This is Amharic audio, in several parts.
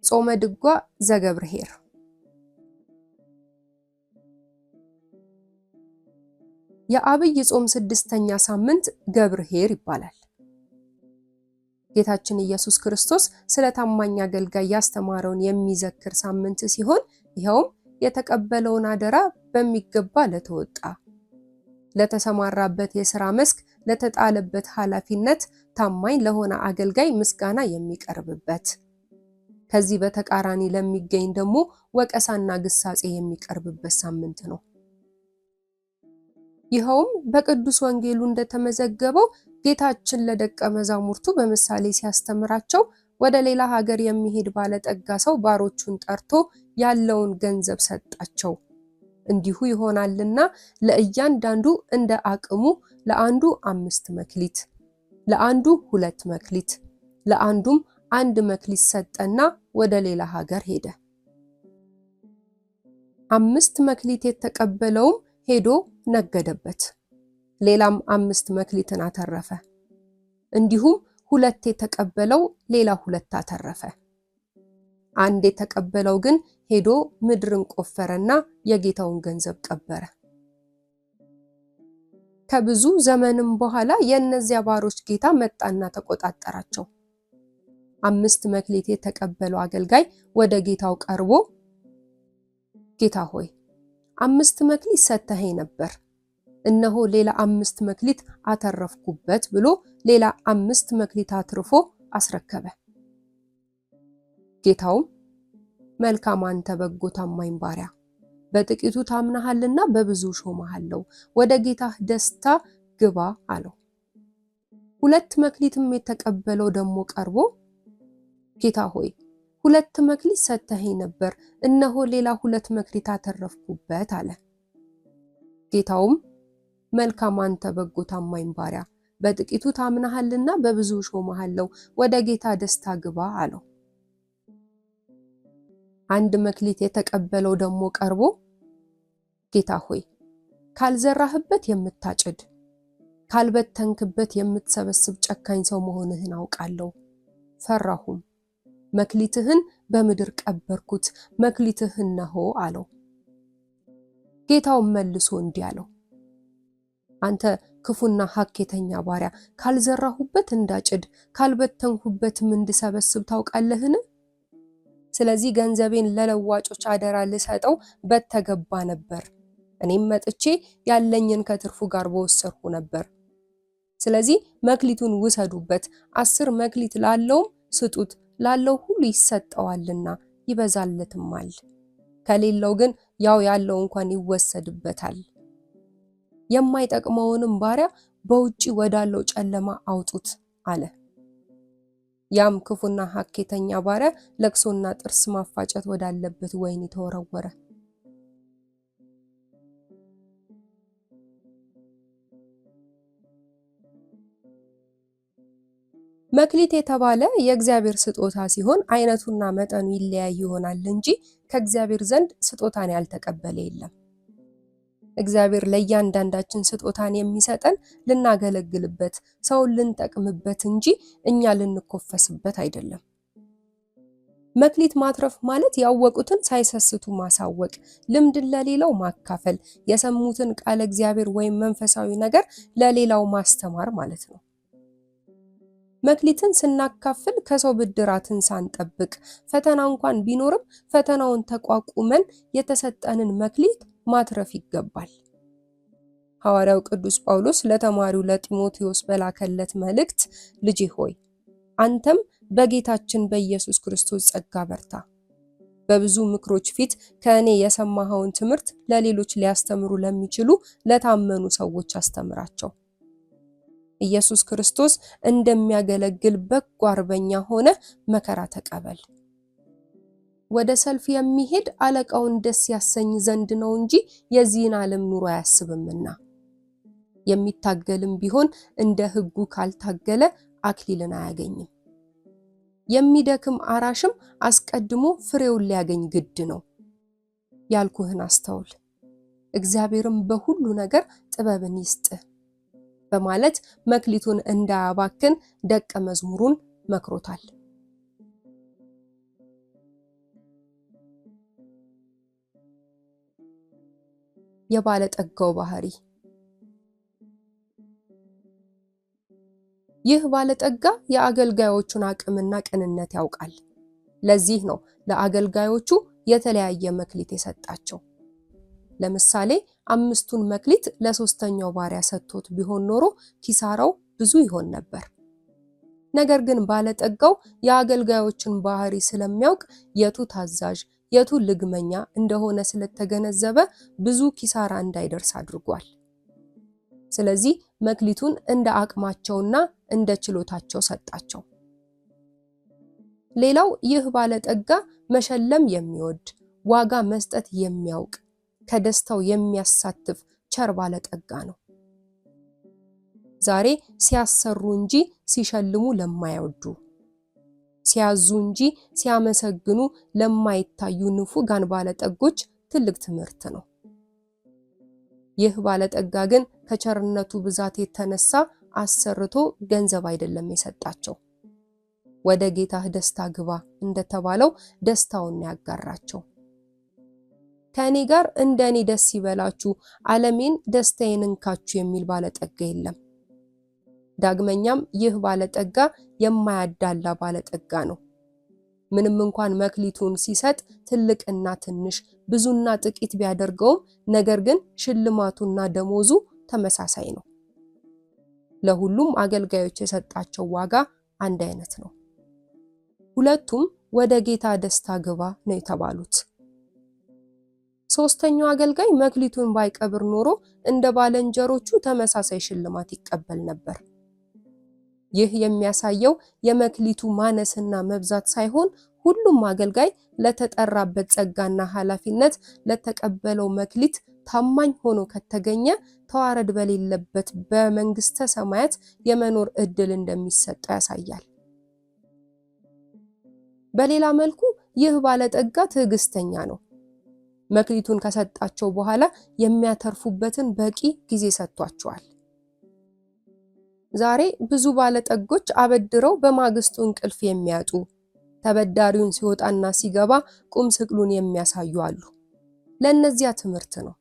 ጾመ ድጓ ዘገብርኄር የአብይ ጾም ስድስተኛ ሳምንት ገብርኄር ይባላል። ጌታችን ኢየሱስ ክርስቶስ ስለ ታማኝ አገልጋይ ያስተማረውን የሚዘክር ሳምንት ሲሆን ይኸውም የተቀበለውን አደራ በሚገባ ለተወጣ ለተሰማራበት የሥራ መስክ ለተጣለበት ኃላፊነት ታማኝ ለሆነ አገልጋይ ምስጋና የሚቀርብበት ከዚህ በተቃራኒ ለሚገኝ ደግሞ ወቀሳና ግሳጼ የሚቀርብበት ሳምንት ነው። ይኸውም በቅዱስ ወንጌሉ እንደተመዘገበው ጌታችን ለደቀ መዛሙርቱ በምሳሌ ሲያስተምራቸው ወደ ሌላ ሀገር የሚሄድ ባለጠጋ ሰው ባሮቹን ጠርቶ ያለውን ገንዘብ ሰጣቸው። እንዲሁ ይሆናልና ለእያንዳንዱ እንደ አቅሙ ለአንዱ 5 መክሊት፣ ለአንዱ 2 መክሊት፣ ለአንዱም 1 መክሊት ሰጠና ወደ ሌላ ሀገር ሄደ። 5 መክሊት የተቀበለውም ሄዶ ነገደበት፣ ሌላም 5 መክሊትን አተረፈ። እንዲሁም 2 የተቀበለው ሌላ 2 አተረፈ። 1 የተቀበለው ግን ሄዶ ምድርን ቆፈረና የጌታውን ገንዘብ ቀበረ። ከብዙ ዘመንም በኋላ የእነዚያ ባሮች ጌታ መጣና ተቆጣጠራቸው። 5 መክሊት የተቀበለው አገልጋይ ወደ ጌታው ቀርቦ ጌታ ሆይ 5 መክሊት ሰጥተኸኝ ነበር፣ እነሆ ሌላ 5 መክሊት አተረፍኩበት ብሎ ሌላ 5 መክሊት አትርፎ አስረከበ። ጌታውም መልካም አንተ በጎ ታማኝ ባሪያ፣ በጥቂቱ ታምናሃልና በብዙ ሾመሃለሁ፣ ወደ ጌታህ ደስታ ግባ አለው። 2 መክሊትም የተቀበለው ደግሞ ቀርቦ ጌታ ሆይ 2 መክሊት ሰጥተኸኝ ነበር፣ እነሆ ሌላ 2 መክሊት አተረፍኩበት አለ። ጌታውም መልካም አንተ በጎ ታማኝ ባሪያ፣ በጥቂቱ ታምናሃልና በብዙ ሾመሃለሁ፣ ወደ ጌታ ደስታ ግባ አለው። 1 መክሊት የተቀበለው ደግሞ ቀርቦ ጌታ ሆይ ካልዘራህበት የምታጭድ ካልበተንክበት የምትሰበስብ ጨካኝ ሰው መሆንህን አውቃለሁ፣ ፈራሁም፣ መክሊትህን በምድር ቀበርኩት፣ መክሊትህን ነሆ አለው። ጌታውም መልሶ እንዲህ አለው፣ አንተ ክፉና ሐኬተኛ ባሪያ፣ ካልዘራሁበት እንዳጭድ ካልበተንኩበትም እንድሰበስብ ታውቃለህን? ስለዚህ ገንዘቤን ለለዋጮች አደራ ልሰጠው በተገባ ነበር፣ እኔም መጥቼ ያለኝን ከትርፉ ጋር በወሰድኩ ነበር። ስለዚህ መክሊቱን ውሰዱበት፣ 10 መክሊት ላለውም ስጡት፣ ላለው ሁሉ ይሰጠዋልና ይበዛለትማል፣ ከሌለው ግን ያው ያለው እንኳን ይወሰድበታል። የማይጠቅመውንም ባሪያ በውጪ ወዳለው ጨለማ አውጡት አለ። ያም ክፉና ሐኬተኛ ባሪያ ለቅሶና ጥርስ ማፋጨት ወዳለበት ወህኒ ተወረወረ። መክሊት የተባለ የእግዚአብሔር ስጦታ ሲሆን አይነቱና መጠኑ ይለያይ ይሆናል እንጂ ከእግዚአብሔር ዘንድ ስጦታን ያልተቀበለ የለም። እግዚአብሔር ለእያንዳንዳችን ስጦታን የሚሰጠን ልናገለግልበት፣ ሰውን ልንጠቅምበት እንጂ እኛ ልንኮፈስበት አይደለም። መክሊት ማትረፍ ማለት ያወቁትን ሳይሰስቱ ማሳወቅ፣ ልምድን ለሌላው ማካፈል፣ የሰሙትን ቃለ እግዚአብሔር ወይም መንፈሳዊ ነገር ለሌላው ማስተማር ማለት ነው። መክሊትን ስናካፍል ከሰው ብድራትን ሳንጠብቅ፣ ፈተና እንኳን ቢኖርም ፈተናውን ተቋቁመን የተሰጠንን መክሊት ማትረፍ ይገባል። ሐዋርያው ቅዱስ ጳውሎስ ለተማሪው ለጢሞቴዎስ በላከለት መልእክት ልጄ ሆይ አንተም በጌታችን በኢየሱስ ክርስቶስ ጸጋ በርታ፣ በብዙ ምክሮች ፊት ከእኔ የሰማኸውን ትምህርት ለሌሎች ሊያስተምሩ ለሚችሉ ለታመኑ ሰዎች አስተምራቸው። ኢየሱስ ክርስቶስ እንደሚያገለግል በጎ አርበኛ ሆነ መከራ ተቀበል። ወደ ሰልፍ የሚሄድ አለቃውን ደስ ያሰኝ ዘንድ ነው እንጂ የዚህን ዓለም ኑሮ አያስብምና። የሚታገልም ቢሆን እንደ ሕጉ ካልታገለ አክሊልን አያገኝም። የሚደክም አራሽም አስቀድሞ ፍሬውን ሊያገኝ ግድ ነው። ያልኩህን አስተውል፣ እግዚአብሔርም በሁሉ ነገር ጥበብን ይስጥህ በማለት መክሊቱን እንዳያባክን ደቀ መዝሙሩን መክሮታል። የባለጠጋው ባህሪ። ይህ ባለጠጋ የአገልጋዮቹን አቅምና ቅንነት ያውቃል። ለዚህ ነው ለአገልጋዮቹ የተለያየ መክሊት የሰጣቸው። ለምሳሌ 5ቱን መክሊት ለሶስተኛው ባሪያ ሰጥቶት ቢሆን ኖሮ ኪሳራው ብዙ ይሆን ነበር። ነገር ግን ባለጠጋው የአገልጋዮችን ባህሪ ስለሚያውቅ የቱ ታዛዥ የቱ ልግመኛ እንደሆነ ስለተገነዘበ ብዙ ኪሳራ እንዳይደርስ አድርጓል። ስለዚህ መክሊቱን እንደ አቅማቸውና እንደ ችሎታቸው ሰጣቸው። ሌላው ይህ ባለጠጋ መሸለም የሚወድ ዋጋ መስጠት የሚያውቅ ከደስታው የሚያሳትፍ ቸር ባለጠጋ ነው። ዛሬ ሲያሰሩ እንጂ ሲሸልሙ ለማይወዱ፣ ሲያዙ እንጂ ሲያመሰግኑ ለማይታዩ ንፉጋን ባለጠጎች ትልቅ ትምህርት ነው። ይህ ባለጠጋ ግን ከቸርነቱ ብዛት የተነሳ አሰርቶ ገንዘብ አይደለም የሰጣቸው። ወደ ጌታህ ደስታ ግባ እንደተባለው ደስታውን ያጋራቸው። ከኔ ጋር እንደኔ ደስ ይበላችሁ፣ ዓለሜን ደስታዬን እንካችሁ የሚል ባለጠጋ የለም። ዳግመኛም ይህ ባለጠጋ የማያዳላ ባለጠጋ ነው። ምንም እንኳን መክሊቱን ሲሰጥ ትልቅና ትንሽ ብዙና ጥቂት ቢያደርገውም ነገር ግን ሽልማቱና ደሞዙ ተመሳሳይ ነው። ለሁሉም አገልጋዮች የሰጣቸው ዋጋ አንድ አይነት ነው። ሁለቱም ወደ ጌታ ደስታ ግባ ነው የተባሉት። ሶስተኛው አገልጋይ መክሊቱን ባይቀብር ኖሮ እንደ ባለንጀሮቹ ተመሳሳይ ሽልማት ይቀበል ነበር። ይህ የሚያሳየው የመክሊቱ ማነስና መብዛት ሳይሆን ሁሉም አገልጋይ ለተጠራበት ጸጋና ኃላፊነት ለተቀበለው መክሊት ታማኝ ሆኖ ከተገኘ ተዋረድ በሌለበት በመንግስተ ሰማያት የመኖር እድል እንደሚሰጠው ያሳያል። በሌላ መልኩ ይህ ባለጠጋ ትዕግስተኛ ነው። መክሊቱን ከሰጣቸው በኋላ የሚያተርፉበትን በቂ ጊዜ ሰጥቷቸዋል። ዛሬ ብዙ ባለጠጎች አበድረው በማግስቱ እንቅልፍ የሚያጡ፣ ተበዳሪውን ሲወጣና ሲገባ ቁም ስቅሉን የሚያሳዩ አሉ። ለእነዚያ ትምህርት ነው።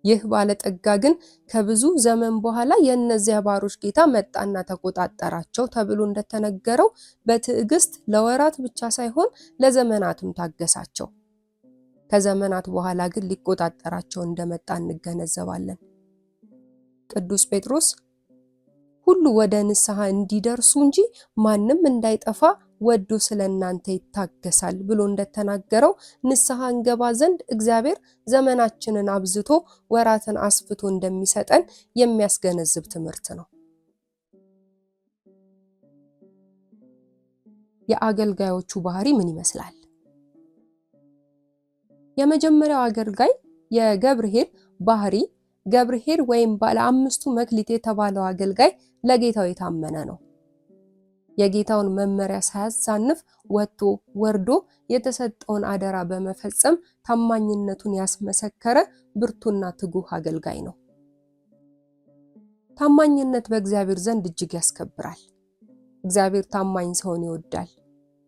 ይህ ባለጠጋ ግን ከብዙ ዘመን በኋላ የእነዚያ ባሮች ጌታ መጣና ተቆጣጠራቸው ተብሎ እንደተነገረው በትዕግስት ለወራት ብቻ ሳይሆን ለዘመናትም ታገሳቸው። ከዘመናት በኋላ ግን ሊቆጣጠራቸው እንደመጣ እንገነዘባለን። ቅዱስ ጴጥሮስ ሁሉ ወደ ንስሐ እንዲደርሱ እንጂ ማንም እንዳይጠፋ ወዶ ስለናንተ ይታገሳል ብሎ እንደተናገረው ንስሐ እንገባ ዘንድ እግዚአብሔር ዘመናችንን አብዝቶ ወራትን አስፍቶ እንደሚሰጠን የሚያስገነዝብ ትምህርት ነው። የአገልጋዮቹ ባህሪ ምን ይመስላል? የመጀመሪያው አገልጋይ የገብርኄር ባህሪ፣ ገብርኄር ወይም ባለ 5ቱ መክሊት የተባለው አገልጋይ ለጌታው የታመነ ነው። የጌታውን መመሪያ ሳያዛንፍ ወጥቶ ወርዶ የተሰጠውን አደራ በመፈጸም ታማኝነቱን ያስመሰከረ ብርቱና ትጉህ አገልጋይ ነው። ታማኝነት በእግዚአብሔር ዘንድ እጅግ ያስከብራል። እግዚአብሔር ታማኝ ሰውን ይወዳል፣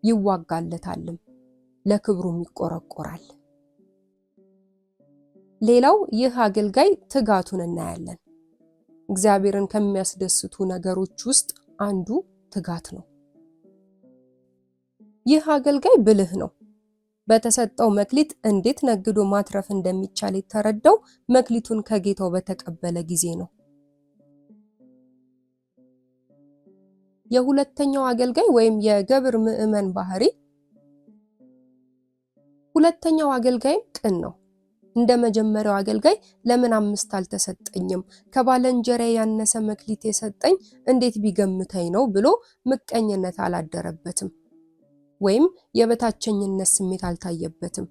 ይዋጋለታልም፣ ለክብሩም ይቆረቆራል። ሌላው ይህ አገልጋይ ትጋቱን እናያለን። እግዚአብሔርን ከሚያስደስቱ ነገሮች ውስጥ አንዱ ትጋት ነው። ይህ አገልጋይ ብልህ ነው። በተሰጠው መክሊት እንዴት ነግዶ ማትረፍ እንደሚቻል የተረዳው መክሊቱን ከጌታው በተቀበለ ጊዜ ነው። የሁለተኛው አገልጋይ ወይም የገብር ምዕመን ባህሪ፣ ሁለተኛው አገልጋይ ቅን ነው። እንደ መጀመሪያው አገልጋይ ለምን 5 አልተሰጠኝም? ከባለንጀራዬ ያነሰ መክሊት የሰጠኝ እንዴት ቢገምተኝ ነው ብሎ ምቀኝነት አላደረበትም፣ ወይም የበታቸኝነት ስሜት አልታየበትም።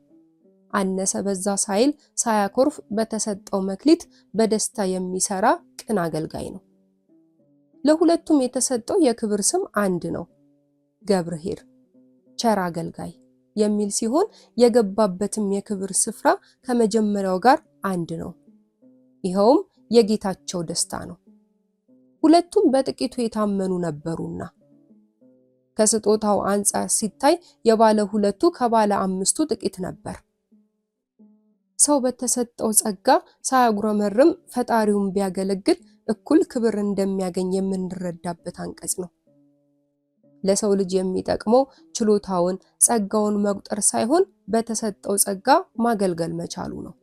አነሰ በዛ ሳይል ሳያኮርፍ በተሰጠው መክሊት በደስታ የሚሰራ ቅን አገልጋይ ነው። ለሁለቱም የተሰጠው የክብር ስም አንድ ነው፣ ገብርኄር ቸር አገልጋይ የሚል ሲሆን የገባበትም የክብር ስፍራ ከመጀመሪያው ጋር አንድ ነው። ይኸውም የጌታቸው ደስታ ነው። ሁለቱም በጥቂቱ የታመኑ ነበሩና። ከስጦታው አንጻር ሲታይ የባለ 2ቱ ከባለ 5ቱ ጥቂት ነበር። ሰው በተሰጠው ጸጋ ሳያጉረመርም ፈጣሪውን ቢያገለግል እኩል ክብር እንደሚያገኝ የምንረዳበት አንቀጽ ነው። ለሰው ልጅ የሚጠቅመው ችሎታውን፣ ጸጋውን መቁጠር ሳይሆን በተሰጠው ጸጋ ማገልገል መቻሉ ነው።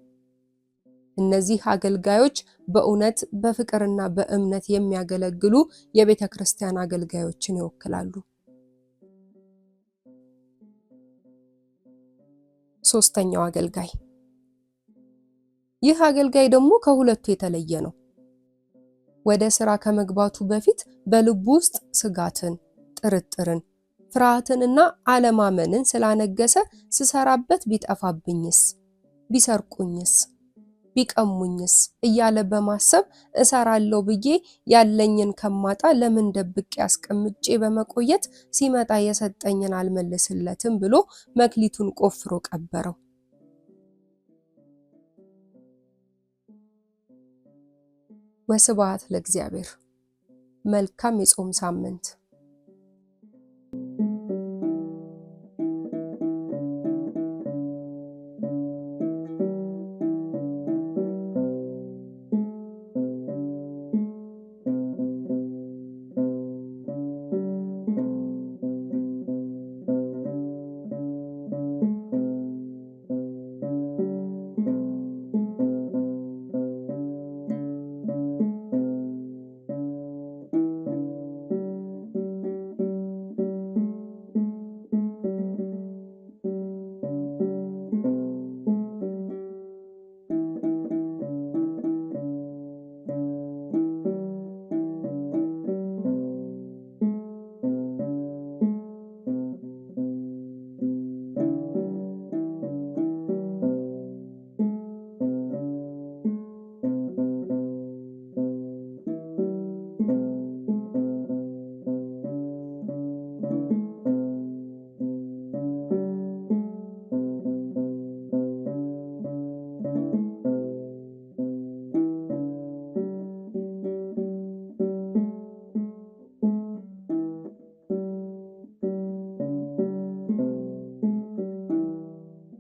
እነዚህ አገልጋዮች በእውነት በፍቅርና በእምነት የሚያገለግሉ የቤተ ክርስቲያን አገልጋዮችን ይወክላሉ። ሶስተኛው አገልጋይ። ይህ አገልጋይ ደግሞ ከሁለቱ የተለየ ነው። ወደ ስራ ከመግባቱ በፊት በልቡ ውስጥ ስጋትን፣ ጥርጥርን፣ ፍርሃትንና አለማመንን ስላነገሰ ስሰራበት ቢጠፋብኝስ፣ ቢሰርቁኝስ፣ ቢቀሙኝስ እያለ በማሰብ እሰራለሁ ብዬ ያለኝን ከማጣ ለምን ደብቄ አስቀምጬ በመቆየት ሲመጣ የሰጠኝን አልመልስለትም ብሎ መክሊቱን ቆፍሮ ቀበረው። ወስብሐት ለእግዚአብሔር። መልካም የጾም ሳምንት